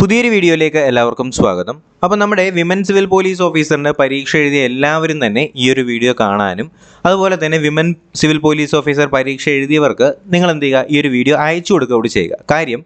പുതിയൊരു വീഡിയോയിലേക്ക് എല്ലാവർക്കും സ്വാഗതം. അപ്പോൾ നമ്മുടെ വിമൻ സിവിൽ പോലീസ് ഓഫീസറിന് പരീക്ഷ എഴുതിയ എല്ലാവരും തന്നെ ഈ ഒരു വീഡിയോ കാണാനും അതുപോലെ തന്നെ വിമൻ സിവിൽ പോലീസ് ഓഫീസർ പരീക്ഷ എഴുതിയവർക്ക് നിങ്ങൾ എന്ത് ചെയ്യുക, ഈ ഒരു വീഡിയോ അയച്ചു കൊടുക്കുക കൂടി ചെയ്യുക. കാര്യം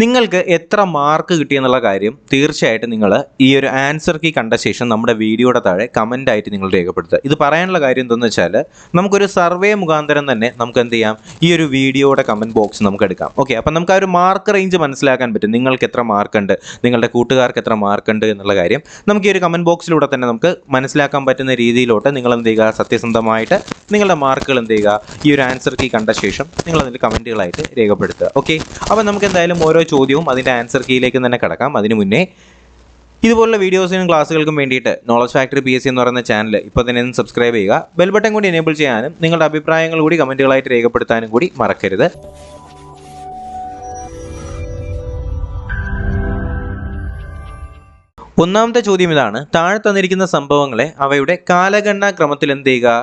നിങ്ങൾക്ക് എത്ര മാർക്ക് കിട്ടിയെന്നുള്ള കാര്യം തീർച്ചയായിട്ടും നിങ്ങൾ ഈ ഒരു ആൻസർ കീ കണ്ട ശേഷം നമ്മുടെ വീഡിയോയുടെ താഴെ കമൻ്റായിട്ട് നിങ്ങൾ രേഖപ്പെടുത്തുക. ഇത് പറയാനുള്ള കാര്യം എന്തെന്ന് വെച്ചാൽ നമുക്കൊരു സർവേ മുഖാന്തരം തന്നെ നമുക്ക് എന്ത് ചെയ്യാം, ഈ ഒരു വീഡിയോയുടെ കമൻറ്റ് ബോക്സ് നമുക്ക് എടുക്കാം. ഓക്കെ, അപ്പം നമുക്ക് ആ ഒരു മാർക്ക് റേഞ്ച് മനസ്സിലാക്കാൻ പറ്റും. നിങ്ങൾക്ക് എത്ര മാർക്കുണ്ട്, നിങ്ങളുടെ കൂട്ടുകാർക്ക് എത്ര മാർക്കുണ്ട് എന്നുള്ള കാര്യം നമുക്ക് ഈ ഒരു കമൻറ്റ് ബോക്സിലൂടെ തന്നെ നമുക്ക് മനസ്സിലാക്കാൻ പറ്റുന്ന രീതിയിലോട്ട് നിങ്ങൾ എന്ത് ചെയ്യുക, സത്യസന്ധമായിട്ട് നിങ്ങളുടെ മാർക്കുകൾ എന്ത് ചെയ്യുക, ഈ ഒരു ആൻസർ കീ കണ്ട ശേഷം നിങ്ങൾ അതിൽ കമൻറ്റുകളായിട്ട് രേഖപ്പെടുത്തുക. ഓക്കെ, അപ്പോൾ നമുക്ക് എന്തായാലും ഓരോ ചോദ്യവും അതിൻ്റെ ആൻസർ കീയിലേക്ക് തന്നെ കിടക്കാം. അതിനു മുന്നേ ഇതുപോലുള്ള വീഡിയോസിനും ക്ലാസ്സുകൾക്കും വേണ്ടിയിട്ട് നോളജ് ഫാക്ടറി PSC എന്ന് പറയുന്ന ചാനൽ ഇപ്പോൾ തന്നെ സബ്സ്ക്രൈബ് ചെയ്യുക. ബെൽ ബട്ടൺ കൂടി എനേബിൾ ചെയ്യാനും നിങ്ങളുടെ അഭിപ്രായങ്ങൾ കൂടി കമൻറ്റുകളായിട്ട് രേഖപ്പെടുത്താനും കൂടി മറക്കരുത്. ഒന്നാമത്തെ ചോദ്യം ഇതാണ്: താഴെ തന്നിരിക്കുന്ന സംഭവങ്ങളെ അവയുടെ കാലഗണനാ ക്രമത്തിൽ എന്ത് ചെയ്യുക,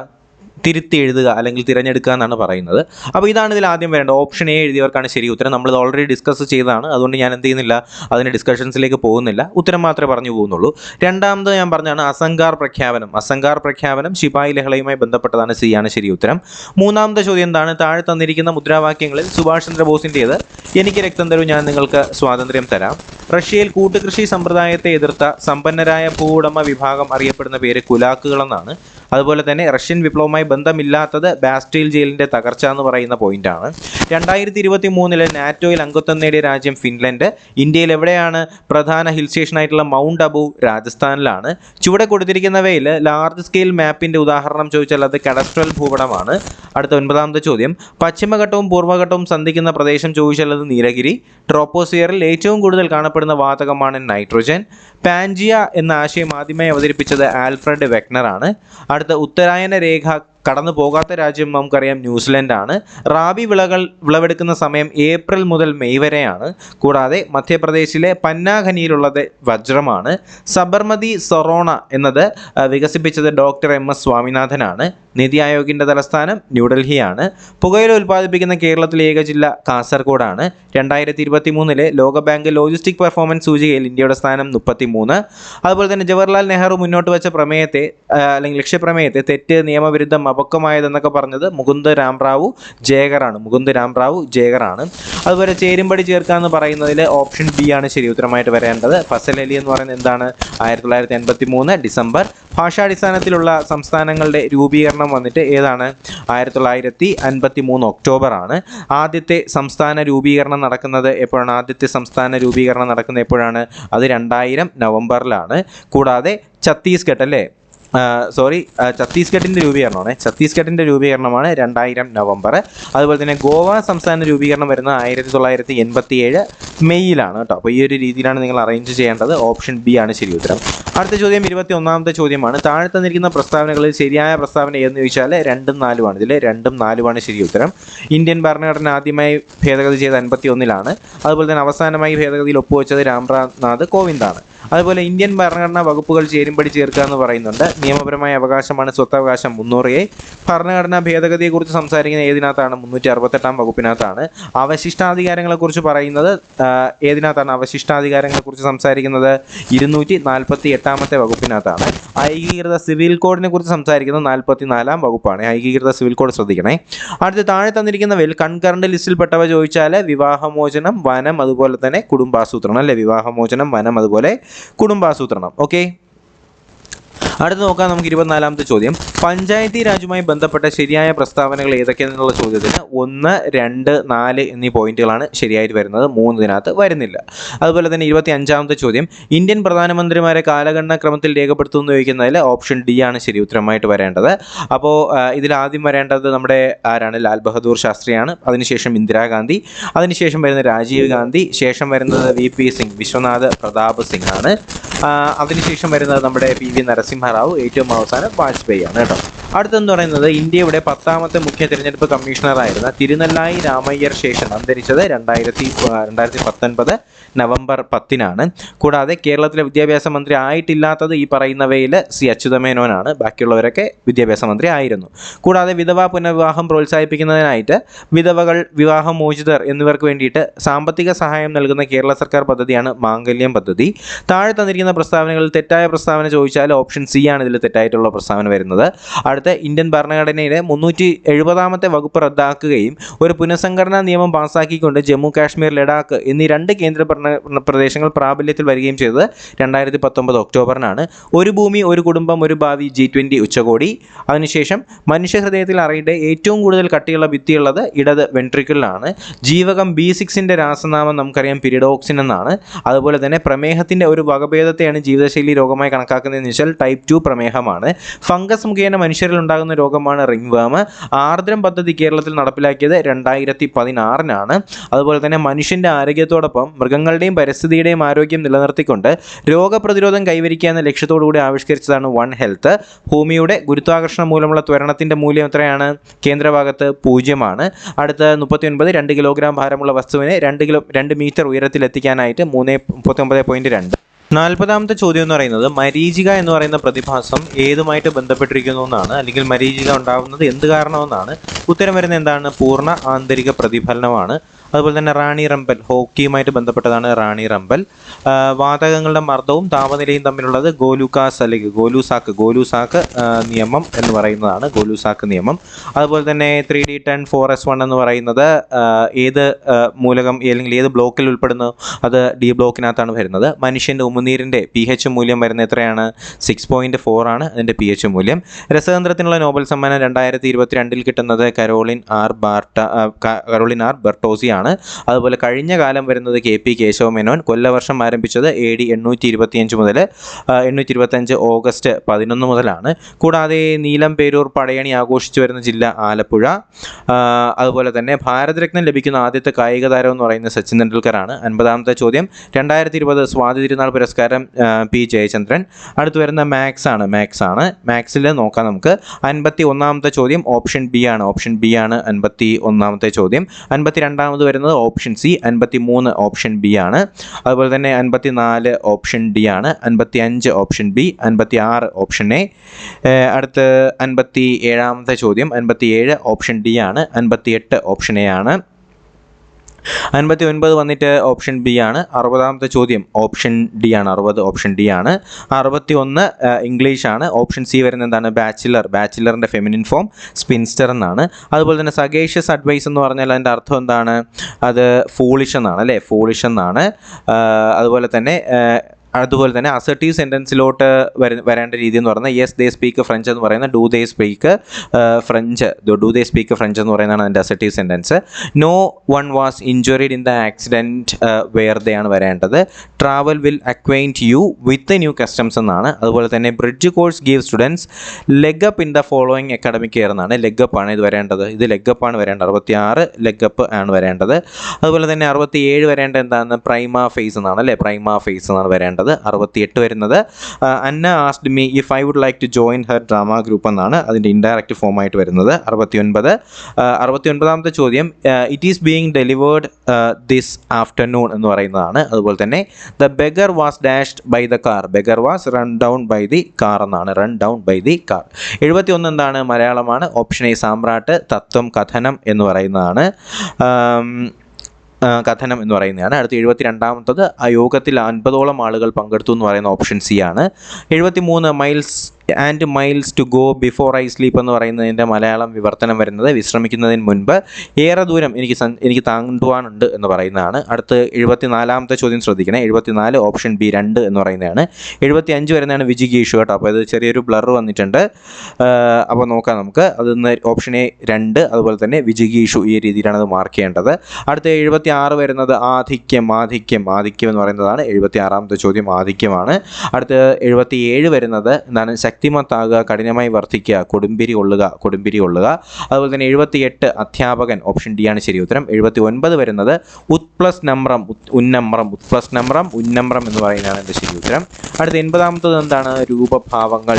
തിരുത്തി എഴുതുക അല്ലെങ്കിൽ തിരഞ്ഞെടുക്കുക എന്നാണ് പറയുന്നത്. അപ്പോൾ ഇതാണ് ഇതിൽ ആദ്യം വരേണ്ടത്. ഓപ്ഷൻ എ എഴുതിയവർക്കാണ് ശരി ഉത്തരം. നമ്മളിത് ഓൾറെഡി ഡിസ്കസ് ചെയ്തതാണ്, അതുകൊണ്ട് ഞാൻ എന്ത് ചെയ്യുന്നില്ല, അതിൻ്റെ ഡിസ്കഷൻസിലേക്ക് പോകുന്നില്ല, ഉത്തരം മാത്രമേ പറഞ്ഞു പോകുന്നുള്ളൂ. രണ്ടാമത് ഞാൻ പറഞ്ഞാണ് അസംഗാർ പ്രഖ്യാപനം. അസംഗാർ പ്രഖ്യാപനം ശിപായി ലഹളയുമായി ബന്ധപ്പെട്ടതാണ്, സി ആണ് ശരി ഉത്തരം. മൂന്നാമത്തെ ചോദ്യം എന്താണ്: താഴെ തന്നിരിക്കുന്ന മുദ്രാവാക്യങ്ങളിൽ സുഭാഷ് ചന്ദ്രബോസിൻ്റേത്? എനിക്ക് രക്തം തരൂ, ഞാൻ നിങ്ങൾക്ക് സ്വാതന്ത്ര്യം തരാം. റഷ്യയിൽ കൂട്ടുകൃഷി സമ്പ്രദായത്തെ എതിർത്ത സമ്പന്നരായ ഭൂവുടമ വിഭാഗം അറിയപ്പെടുന്ന പേര് കുലാക്കുകളെന്നാണ്. അതുപോലെ തന്നെ റഷ്യൻ വിപ്ലവവുമായി ബന്ധമില്ലാത്തത് ബാസ്റ്റീൽ ജയിലിൻ്റെ തകർച്ച എന്ന് പറയുന്ന പോയിന്റാണ്. 2023 നാറ്റോയിൽ അംഗത്വം നേടിയ രാജ്യം ഫിൻലൻഡ്. ഇന്ത്യയിൽ എവിടെയാണ് പ്രധാന ഹിൽ സ്റ്റേഷനായിട്ടുള്ള മൗണ്ട് അബു? രാജസ്ഥാനിലാണ്. ചുവടെ കൊടുത്തിരിക്കുന്നവയിൽ ലാർജ് സ്കെയിൽ മാപ്പിൻ്റെ ഉദാഹരണം ചോദിച്ചാൽ അത് കഡസ്ട്രൽ ഭൂപടമാണ്. അടുത്ത 9ാമത്തെ ചോദ്യം: പശ്ചിമഘട്ടവും പൂർവ്വഘട്ടവും സന്ധിക്കുന്ന പ്രദേശം ചോദിച്ചാൽ അത് നീലഗിരി. ട്രോപ്പോസ്ഫിയറിൽ ഏറ്റവും കൂടുതൽ കാണപ്പെടുന്ന വാതകമാണ് നൈട്രോജൻ. പാൻജിയ എന്ന ആശയം ആദ്യമായി അവതരിപ്പിച്ചത് ആൽഫ്രഡ് വെഗ്നർ ആണ്. അടുത്ത ഉത്തരായന രേഖ കടന്നു പോകാത്ത രാജ്യം നമുക്കറിയാം, ന്യൂസിലൻഡാണ്. റാബി വിളവെടുക്കുന്ന സമയം ഏപ്രിൽ മുതൽ മെയ് വരെയാണ്. കൂടാതെ മധ്യപ്രദേശിലെ പന്ന ഖനിയിലുള്ളത് വജ്രമാണ്. സബർമതി സൊറോണ എന്നത് വികസിപ്പിച്ചത് ഡോക്ടർ MS സ്വാമിനാഥനാണ്. നിതി ആയോഗിൻ്റെ തലസ്ഥാനം ന്യൂഡൽഹിയാണ്. പുകയില ഉൽപ്പാദിപ്പിക്കുന്ന കേരളത്തിലെ ഏക ജില്ല കാസർഗോഡാണ്. 2023 ലോകബാങ്ക് ലോജിസ്റ്റിക് പെർഫോമൻസ് സൂചികയിൽ ഇന്ത്യയുടെ സ്ഥാനം 33. അതുപോലെ തന്നെ ജവഹർലാൽ നെഹ്റു മുന്നോട്ട് വെച്ച പ്രമേയത്തെ അല്ലെങ്കിൽ ലക്ഷ്യപ്രമേയത്തെ തെറ്റ്, നിയമവിരുദ്ധം, അപക്വമായതെന്നൊക്കെ പറഞ്ഞത് മുകുന്ദ് രാംറാവു ജേഗറാണ്. അതുപോലെ ചേരുംപടി ചേർക്കുക എന്ന് പറയുന്നതിൽ ഓപ്ഷൻ ബി ആണ് ശരി ഉത്തരമായിട്ട് വരേണ്ടത്. ഫസൽ അലി എന്ന് പറയുന്നത് എന്താണ്? 1983 ഡിസംബർ. ഭാഷാടിസ്ഥാനത്തിലുള്ള സംസ്ഥാനങ്ങളുടെ രൂപീകരണം വന്നിട്ട് ഏതാണ്? 1953 ഒക്ടോബർ ആണ്. ആദ്യത്തെ സംസ്ഥാന രൂപീകരണം നടക്കുന്നത് എപ്പോഴാണ്? അത് 2000 നവംബറിലാണ്. കൂടാതെ ഛത്തീസ്ഗഡ് അല്ലേ, ഛത്തീസ്ഗഡിൻ്റെ രൂപീകരണമാണ് 2000 നവംബർ. അതുപോലെ തന്നെ ഗോവ സംസ്ഥാന രൂപീകരണം വരുന്നത് 1987 മെയ്യിലാണ് കേട്ടോ. അപ്പോൾ ഈ ഒരു രീതിയിലാണ് നിങ്ങൾ അറേഞ്ച് ചെയ്യേണ്ടത്. ഓപ്ഷൻ ബി ആണ് ശരി ഉത്തരം. അടുത്ത ചോദ്യം 21ാമത്തെ ചോദ്യമാണ്: താഴെ തന്നിരിക്കുന്ന പ്രസ്താവനകളിൽ ശരിയായ പ്രസ്താവന ഏതെന്ന് ചോദിച്ചാൽ 2ഉം 4ഉമാണ്. ഇതിൽ 2ഉം 4ഉമാണ് ശരി ഉത്തരം. ഇന്ത്യൻ ഭരണഘടന ആദ്യമായി ഭേദഗതി ചെയ്ത് 1951 അതുപോലെ തന്നെ അവസാനമായി ഭേദഗതിയിൽ ഒപ്പുവെച്ചത് രാംനാഥ് കോവിന്ദാണ്. അതുപോലെ ഇന്ത്യൻ ഭരണഘടനാ വകുപ്പുകൾ ചേരുംപടി ചേർക്കുക എന്ന് പറയുന്നുണ്ട്. നിയമപരമായ അവകാശമാണ് സ്വത്തവകാശം 300A. ഭരണഘടനാ ഭേദഗതിയെക്കുറിച്ച് സംസാരിക്കുന്ന ഏതിനകത്താണ്? 368 വകുപ്പിനകത്താണ്. അവശിഷ്ടാധികാരങ്ങളെക്കുറിച്ച് പറയുന്നത് ഏതിനകത്താണ്? അവശിഷ്ടാധികാരങ്ങളെക്കുറിച്ച് സംസാരിക്കുന്നത് 248 വകുപ്പിനകത്താണ്. ഏകീകൃത സിവിൽ കോഡിനെ കുറിച്ച് സംസാരിക്കുന്നത് 44 വകുപ്പാണ്. ഏകീകൃത സിവിൽ കോഡ് ശ്രദ്ധിക്കണേ. അടുത്ത താഴെ തന്നിരിക്കുന്നവയിൽ കൺകറന്റ് ലിസ്റ്റിൽപ്പെട്ടവ ചോദിച്ചാൽ വിവാഹമോചനം, വനം, അതുപോലെ തന്നെ കുടുംബാസൂത്രണം അല്ലേ. വിവാഹമോചനം, വനം, അതുപോലെ കുടുംബാസൂത്രണം. ഓക്കെ, അടുത്ത് നോക്കാം നമുക്ക് 24ാമത്തെ ചോദ്യം: പഞ്ചായത്തി രാജുമായി ബന്ധപ്പെട്ട ശരിയായ പ്രസ്താവനകൾ ഏതൊക്കെയെന്നുള്ള ചോദ്യത്തിന് 1, 2, 4 എന്നീ പോയിന്റുകളാണ് ശരിയായിട്ട് വരുന്നത്. 3 ഇതിനകത്ത് വരുന്നില്ല. അതുപോലെ തന്നെ 25ാമത്തെ ചോദ്യം: ഇന്ത്യൻ പ്രധാനമന്ത്രിമാരെ കാലഗണനാ ക്രമത്തിൽ രേഖപ്പെടുത്തുമെന്ന് ചോദിക്കുന്നതിൽ ഓപ്ഷൻ ഡി ആണ് ശരി ഉത്തരമായിട്ട് വരേണ്ടത്. അപ്പോൾ ഇതിൽ ആദ്യം വരേണ്ടത് നമ്മുടെ ആരാണ്? ലാൽ ബഹദൂർ ശാസ്ത്രിയാണ്. അതിനുശേഷം ഇന്ദിരാഗാന്ധി, അതിനുശേഷം വരുന്നത് രാജീവ് ഗാന്ധി, ശേഷം വരുന്നത് VP സിംഗ്, വിശ്വനാഥ് പ്രതാപ് സിംഗ് ആണ്. അതിനുശേഷം വരുന്നത് നമ്മുടെ PV നരസിംഹറാവു, ഏറ്റവും അവസാനം വാജ്പേയി ആണ് കേട്ടോ. അടുത്തെന്ന് പറയുന്നത് ഇന്ത്യയുടെ 10ാമത്തെ മുഖ്യ തിരഞ്ഞെടുപ്പ് കമ്മീഷണറായിരുന്ന തിരുനെല്ലായി രാമയ്യർ ശേഷൻ അന്തരിച്ചത് 2019 നവംബർ 10-നാണ്. കൂടാതെ കേരളത്തിലെ വിദ്യാഭ്യാസ മന്ത്രി ആയിട്ടില്ലാത്തത് ഈ പറയുന്നവയിൽ സി അച്യുതമേനോനാണ്. ബാക്കിയുള്ളവരൊക്കെ വിദ്യാഭ്യാസ മന്ത്രി ആയിരുന്നു. കൂടാതെ വിധവാ പുനർവിവാഹം പ്രോത്സാഹിപ്പിക്കുന്നതിനായിട്ട് വിധവകൾ, വിവാഹമോചിതർ എന്നിവർക്ക് വേണ്ടിയിട്ട് സാമ്പത്തിക സഹായം നൽകുന്ന കേരള സർക്കാർ പദ്ധതിയാണ് മാംഗല്യം പദ്ധതി. താഴെ തന്നിരിക്കുന്ന പ്രസ്താവനകളിൽ തെറ്റായ പ്രസ്താവന ചോദിച്ചാൽ ഓപ്ഷൻ സി ആണ് ഇതിൽ തെറ്റായിട്ടുള്ള പ്രസ്താവന വരുന്നത്. അടുത്ത ഇന്ത്യൻ ഭരണഘടനയിലെ 370ാമത്തെ വകുപ്പ് റദ്ദാക്കുകയും ഒരു പുനഃസംഘടനാ നിയമം പാസ്സാക്കിക്കൊണ്ട് ജമ്മു കാശ്മീർ, ലഡാക്ക് എന്നീ 2 കേന്ദ്ര പ്രദേശങ്ങൾ പ്രാബല്യത്തിൽ വരികയും ചെയ്തത് 2019 ഒക്ടോബറിനാണ്. ഒരു ഭൂമി ഒരു കുടുംബം ഒരു ഭാവി G20 ഉച്ചകോടി. അതിനുശേഷം മനുഷ്യഹൃദയത്തിൽ അറിയുടെ ഏറ്റവും കൂടുതൽ കട്ടിയുള്ള ഭിത്തിയുള്ളത് ഇടത് വെൻട്രിക്കിളിലാണ്. ജീവകം B6ന്റെ രാസനാമം നമുക്കറിയാം പിരിഡോക്സിൻ എന്നാണ്. അതുപോലെ തന്നെ പ്രമേഹത്തിൻ്റെ ഒരു വകഭേദത്തെയാണ് ജീവിതശൈലി രോഗമായി കണക്കാക്കുന്നതെന്ന് വെച്ചാൽ ടൈപ്പ് 2 പ്രമേഹമാണ്. ഫംഗസ് മുഖേന മനുഷ്യരിൽ ഉണ്ടാകുന്ന രോഗമാണ് റിംഗ്വേം. ആർദ്രം പദ്ധതി കേരളത്തിൽ നടപ്പിലാക്കിയത് 2016-നാണ്. അതുപോലെ തന്നെ മനുഷ്യൻ്റെ ആരോഗ്യത്തോടൊപ്പം മൃഗങ്ങളുടെയും പരിസ്ഥിതിയുടെയും ആരോഗ്യം നിലനിർത്തിക്കൊണ്ട് രോഗപ്രതിരോധം കൈവരിക്കുക എന്ന ലക്ഷ്യത്തോടുകൂടി ആവിഷ്കരിച്ചതാണ് വൺ ഹെൽത്ത്. ഭൂമിയുടെ ഗുരുത്വാകർഷണം മൂലമുള്ള ത്വരണത്തിൻ്റെ മൂല്യം എത്രയാണ്? കേന്ദ്രഭാഗത്ത് 0 അടുത്ത 39 2 കിലോഗ്രാം ഭാരമുള്ള വസ്തുവിനെ 2 മീറ്റർ ഉയരത്തിലെത്തിക്കാനായിട്ട് 39.2. 40ാമത്തെ ചോദ്യം എന്ന് പറയുന്നത് മരീചിക എന്ന് പറയുന്ന പ്രതിഭാസം ഏതുമായിട്ട് ബന്ധപ്പെട്ടിരിക്കുന്നു എന്നാണ്, അല്ലെങ്കിൽ മരീചിക ഉണ്ടാകുന്നത് എന്ത് കാരണമെന്നാണ്. ഉത്തരം വരുന്നത് എന്താണ്? പൂർണ്ണ ആന്തരിക പ്രതിഫലനമാണ്. അതുപോലെ തന്നെ റാണി റമ്പൽ, ഹോക്കിയുമായിട്ട് ബന്ധപ്പെട്ടതാണ് റാണി റമ്പൽ. വാതകങ്ങളുടെ മർദ്ദവും താപനിലയും തമ്മിലുള്ളത് ഗോലൂക്കാസ് അല്ലെങ്കിൽ ഗോലൂസാക്ക് നിയമം എന്ന് പറയുന്നതാണ് ഗോലൂസാക്ക് നിയമം. അതുപോലെ തന്നെ 3D10 4S1 എന്ന് പറയുന്നത് ഏത് മൂലകം അല്ലെങ്കിൽ ഏത് ബ്ലോക്കിൽ ഉൾപ്പെടുന്നു? അത് D ബ്ലോക്കിനകത്താണ് വരുന്നത്. മനുഷ്യൻ്റെ ഉമിനീരിൻ്റെ pH മൂല്യം വരുന്നത് എത്രയാണ്? 6.4 ആണ് അതിൻ്റെ pH മൂല്യം. രസതന്ത്രത്തിനുള്ള നോബൽ സമ്മാനം 2022 കിട്ടുന്നത് കരോളിൻ ആർ ബർട്ടോസി ആണ്. അതുപോലെ കഴിഞ്ഞ കാലം വരുന്നത് KP കേശവമേനോൻ. കൊല്ലവർഷം ആരംഭിച്ചത് AD 825 മുതൽ 825 ഓഗസ്റ്റ് 11 മുതലാണ്. കൂടാതെ നീലം പേരൂർ പടയണി ആഘോഷിച്ചു വരുന്ന ജില്ല ആലപ്പുഴ. അതുപോലെ തന്നെ ഭാരതരത്നം ലഭിക്കുന്ന ആദ്യത്തെ കായിക താരം എന്ന് പറയുന്നത് സച്ചിൻ തെണ്ടുൽക്കറാണ്. 50ാമത്തെ ചോദ്യം 2020 സ്വാതി തിരുനാൾ പുരസ്കാരം P ജയചന്ദ്രൻ. അടുത്ത് വരുന്ന മാത്സ് ആണ്. മാത്സിൽ നോക്കാം നമുക്ക്. 51ാമത്തെ ചോദ്യം ഓപ്ഷൻ B ആണ്. 51ാമത്തെ ചോദ്യം. 52ാമത് വരുന്നത് ഓപ്ഷൻ C. 53 ഓപ്ഷൻ B ആണ്. അതുപോലെ തന്നെ 54 ഓപ്ഷൻ D ആണ്. 55 ഓപ്ഷൻ B. 56 option A. അടുത്ത് 57ാമത്തെ ചോദ്യം 57 ഓപ്ഷൻ D ആണ്. 58 ഓപ്ഷൻ A ആണ്. 59 വന്നിട്ട് ഓപ്ഷൻ B ആണ്. 60ാമത്തെ ചോദ്യം ഓപ്ഷൻ D ആണ്. 60 ഓപ്ഷൻ D ആണ്. 61 ഇംഗ്ലീഷ് ആണ്. ഓപ്ഷൻ C വരുന്നത് എന്താണ്? ബാച്ചിലറിൻ്റെ ഫെമിനിൻ ഫോം സ്പിൻസ്റ്റർ എന്നാണ്. അതുപോലെ തന്നെ സഗേഷ്യസ് അഡ്വൈസ് എന്ന് പറഞ്ഞാൽ അതിൻ്റെ അർത്ഥം എന്താണ്? അത് ഫൂളിഷ് എന്നാണ് അല്ലേ? ഫൂളിഷ് എന്നാണ്. അതുപോലെ തന്നെ അസർട്ടീവ് സെൻറ്റൻസിലോട്ട് വരേണ്ട രീതി എന്ന് പറയുന്നത് യെസ് ദേ സ്പീക്ക് ഫ്രഞ്ച് എന്ന് പറയുന്ന ഡു ദേ സ്പീക്ക് ഫ്രഞ്ച് എന്ന് പറയുന്നതാണ് അതിൻ്റെ assertive sentence. No one was injured in the accident where they ആണ് വരേണ്ടത്. Travel will acquaint you with new customs എന്നാണ്. അതുപോലെ തന്നെ bridge course give students leg up in the following academic year എന്നാണ്. Leg ആണ് ഇത് വരേണ്ടത്. ഇത് ലെഗ് ആണ് വരേണ്ടത്. 66 ലെഗ് അപ്പ് ആണ് വരേണ്ടത്. അതുപോലെ തന്നെ 67 വരേണ്ടത് എന്താണ്? പ്രൈമ ഫേസ് എന്നാണ് അല്ലേ? പ്രൈമ ഫേസ് എന്നാണ് വരേണ്ടത്. 68 വരുന്നത് Anna asked me if I would like to join her drama group എന്നാണ് അതിൻ്റെ ഇൻഡയറക്റ്റ് ഫോമായിട്ട് വരുന്നത്. 69ാമത്തെ ചോദ്യം it is being delivered this afternoon എന്ന് പറയുന്നതാണ്. അതുപോലെ തന്നെ the beggar was dashed by the car. Beggar was run down by the car എന്നാണ്. 71 എന്താണ്? മലയാളമാണ്. ഓപ്ഷൻ A സാമ്രാട്ട്, തത്വം, കഥനം എന്ന് പറയുന്നതാണ്. അടുത്ത 72ാമത്തത് ആ യോഗത്തിൽ 50ഓളം ആളുകൾ പങ്കെടുത്തു എന്ന് പറയുന്ന ഓപ്ഷൻ C ആണ്. 73 miles to go before I sleep എന്ന് പറയുന്നതിൻ്റെ മലയാളം വിവർത്തനം വരുന്നത് വിശ്രമിക്കുന്നതിന് മുൻപ് ഏറെ ദൂരം എനിക്ക് താണ്ടുവാനുണ്ട് എന്ന് പറയുന്നതാണ്. അടുത്ത് 74ാമത്തെ ചോദ്യം ശ്രദ്ധിക്കണേ. 74 ഓപ്ഷൻ B 2 എന്ന് പറയുന്നതാണ്. 75 വരുന്നതാണ് വിജിഗീഷു കേട്ടോ. അപ്പോൾ ഇത് ചെറിയൊരു ബ്ലർ വന്നിട്ടുണ്ട്. അപ്പോൾ നോക്കാം നമുക്ക്. അതിന്ന് ഓപ്ഷൻ A 2 അതുപോലെ തന്നെ വിജിഗീഷു ഈ രീതിയിലാണ് അത് മാർക്ക് ചെയ്യേണ്ടത്. അടുത്ത 76 വരുന്നത് ആധിക്യം എന്ന് പറയുന്നതാണ്. 76ാമത്തെ ചോദ്യം ആധിക്യമാണ്. അടുത്ത് 77 വരുന്നത് എന്താണ്? ശക്തിമത്താകുക, കഠിനമായി വർദ്ധിക്കുക, കൊടുമ്പിരി കൊള്ളുക. അതുപോലെ തന്നെ 78 അധ്യാപകൻ, ഓപ്ഷൻ ഡി ആണ് ശരി ഉത്തരം. 79 വരുന്നത് ഉത്പ്ലസ് നമ്രം എന്ന് പറയുന്നതാണ് എൻ്റെ ശരി ഉത്തരം. അടുത്ത 80ാമത്തത് എന്താണ്? രൂപഭാവങ്ങൾ.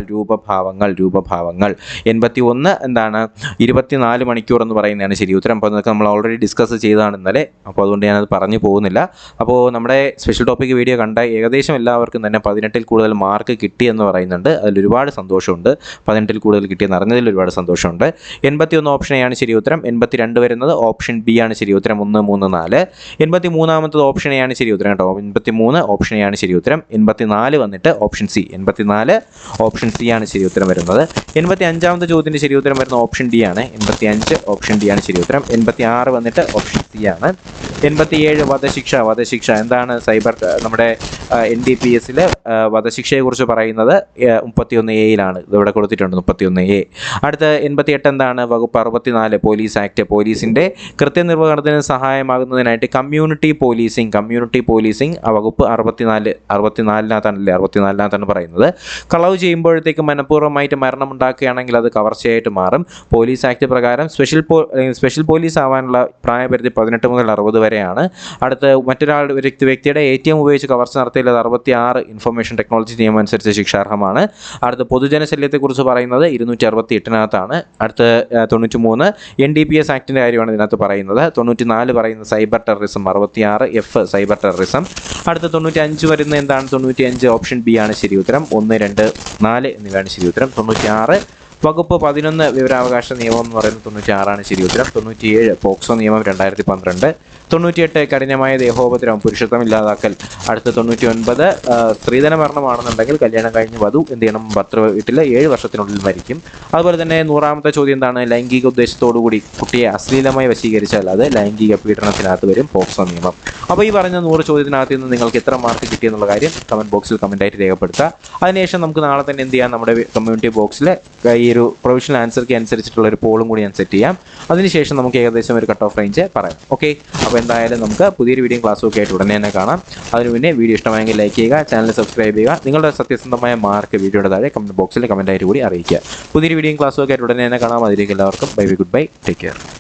81 എന്താണ്? 24 മണിക്കൂർ എന്ന് പറയുന്നതാണ് ശരി ഉത്തരം. അപ്പോൾ അതൊക്കെ നമ്മൾ ഓൾറെഡി ഡിസ്കസ് ചെയ്തതാണ് ഇന്നലെ, അപ്പോൾ അതുകൊണ്ട് ഞാനത് പറഞ്ഞു പോകുന്നില്ല. അപ്പോൾ നമ്മുടെ സ്പെഷ്യൽ ടോപ്പിക് വീഡിയോ കണ്ട ഏകദേശം എല്ലാവർക്കും തന്നെ 18ൽ കൂടുതൽ മാർക്ക് കിട്ടിയെന്ന് പറയുന്നുണ്ട്. അതിൽ ഒരുപാട് സന്തോഷമുണ്ട്. 18ൽ കൂടുതൽ കിട്ടിയെന്ന് അറിഞ്ഞതിൽ ഒരുപാട് സന്തോഷമുണ്ട്. 81 ഓപ്ഷൻ എ ആണ് ശരി ഉത്തരം. 82 വരുന്നത് ഓപ്ഷൻ ബി ആണ് ശരി ഉത്തരം. 1, 3, 4. 83ാമത്തത് ഓപ്ഷൻ എ ആണ് ശരി ഉത്തരം കേട്ടോ. 83 ഓപ്ഷൻ എ ആണ് ശരി ഉത്തരം. 84 വന്നിട്ട് ഓപ്ഷൻ സി. 84 ഓപ്ഷൻ സി ആണ് ശരി ഉത്തരം വരുന്നത്. 85ാമത്തെ ചോദ്യത്തിൻ്റെ ശരി ഉത്തരം വരുന്നത് ഓപ്ഷൻ ഡി ആണ്. 85 ഓപ്ഷൻ ഡി ആണ് ശരി ഉത്തരം. 86 വന്നിട്ട് ഓപ്ഷൻ സി ആണ്. 87 വധശിക്ഷ എന്താണ്? സൈബർ നമ്മുടെ NDPS-ലെ വധശിക്ഷയെക്കുറിച്ച് പറയുന്നത് 31A-യിലാണ്. ഇതിവിടെ കൊടുത്തിട്ടുണ്ട് 31A. അടുത്ത 88 എന്താണ്? വകുപ്പ് 64 പോലീസ് ആക്ട്. പോലീസിൻ്റെ കൃത്യനിർവഹണത്തിന് സഹായമാകുന്നതിനായിട്ട് കമ്മ്യൂണിറ്റി പോലീസിംഗ് ആ വകുപ്പ് 64-ാണ് പറയുന്നത്. കളവ് ചെയ്യുമ്പോഴത്തേക്ക് മനഃപൂർവ്വമായിട്ട് മരണമുണ്ടാക്കുകയാണെങ്കിൽ അത് കവർച്ചയായിട്ട് മാറും. പോലീസ് ആക്ട് പ്രകാരം സ്പെഷ്യൽ പോലീസ് ആവാനുള്ള പ്രായപരിധി 18 മുതൽ 60 വരെയാണ്. അടുത്ത് വ്യക്തിയുടെ ATM ഉപയോഗിച്ച് കവർച്ച നടത്തിയാൽ അത് 66 ഇൻഫർമേഷൻ ടെക്നോളജി നിയമം അനുസരിച്ച് ശിക്ഷാർഹമാണ്. അടുത്ത പൊതുജനശല്യത്തെക്കുറിച്ച് പറയുന്നത് 268-നകത്താണ്. അടുത്ത് 93 NDPS ആക്ടിൻ്റെ കാര്യമാണ് ഇതിനകത്ത് പറയുന്നത്. 94 പറയുന്നത് cyber terrorism. 66F cyber terrorism. അടുത്ത 95 വരുന്ന എന്താണ്? 95 ഓപ്ഷൻ ബി ആണ് ശരി ഉത്തരം. 1, 2, 4 എന്നിവയാണ് ശരി ഉത്തരം. 96 വകുപ്പ് 11 വിവരാവകാശ നിയമം എന്ന് പറയുന്നത് 96 ആണ് ശരി ഉത്തരം. 97 പോക്സോ നിയമം 2012. 98 കഠിനമായ ദേഹോപദ്രവം, പുരുഷത്വം ഇല്ലാതാക്കൽ. അടുത്ത 99 സ്ത്രീധന മരണമാണെന്നുണ്ടെങ്കിൽ കല്യാണം കഴിഞ്ഞ് വധു എന്ത് ചെയ്യണം? ഭർത്തൃ വീട്ടിൽ 7 വർഷത്തിനുള്ളിൽ മരിക്കും. അതുപോലെ തന്നെ 100ാമത്തെ ചോദ്യം എന്താണ്? ലൈംഗിക ഉദ്ദേശത്തോടുകൂടി കുട്ടിയെ അശ്ലീലമായി വശീകരിച്ചാൽ അത് ലൈംഗിക പീഡനത്തിനകത്ത് വരും, പോക്സോ നിയമം. അപ്പോൾ ഈ പറഞ്ഞ 100 ചോദ്യത്തിനകത്ത് നിന്ന് നിങ്ങൾക്ക് എത്ര മാർക്ക് കിട്ടിയെന്നുള്ള കാര്യം കമൻറ്റ് ബോക്സിൽ കമൻറ്റായിട്ട് രേഖപ്പെടുത്തുക. അതിനുശേഷം നമുക്ക് നാളെ തന്നെ എന്ത് ചെയ്യാം? നമ്മുടെ കമ്മ്യൂണിറ്റി ബോക്സിൽ ഈ ഒരു പ്രൊവിഷണൽ ആൻസർ കീ അനുസരിച്ചിട്ടുള്ള ഒരു പോളും കൂടി ഞാൻ സെറ്റ് ചെയ്യാം. അതിനുശേഷം നമുക്ക് ഏകദേശം ഒരു കട്ട് ഓഫ് റേഞ്ച് പറയാം. ഓക്കെ, അപ്പോൾ എന്തായാലും നമുക്ക് പുതിയൊരു വീഡിയോ ക്ലാസ്സൊക്കെ ആയിട്ട് ഉടനെ തന്നെ കാണാം. അതിന് മുന്നേ വീഡിയോ ഇഷ്ടമായെങ്കിൽ ലൈക്ക് ചെയ്യുക, ചാനൽ സബ്സ്ക്രൈബ് ചെയ്യുക. നിങ്ങളുടെ സത്യസന്ധമായ മാർക്ക് വീഡിയോയുടെ താഴെ കമൻറ്റ് ബോക്സിൽ കമൻറ്റായിട്ട് കൂടി അറിയിക്കുക. പുതിയൊരു വീഡിയോ ക്ലാസ്സൊക്കെ ആയിട്ട് ഉടനെ തന്നെ കാണാം. അതിലേക്ക് എല്ലാവർക്കും bye, goodbye, take care.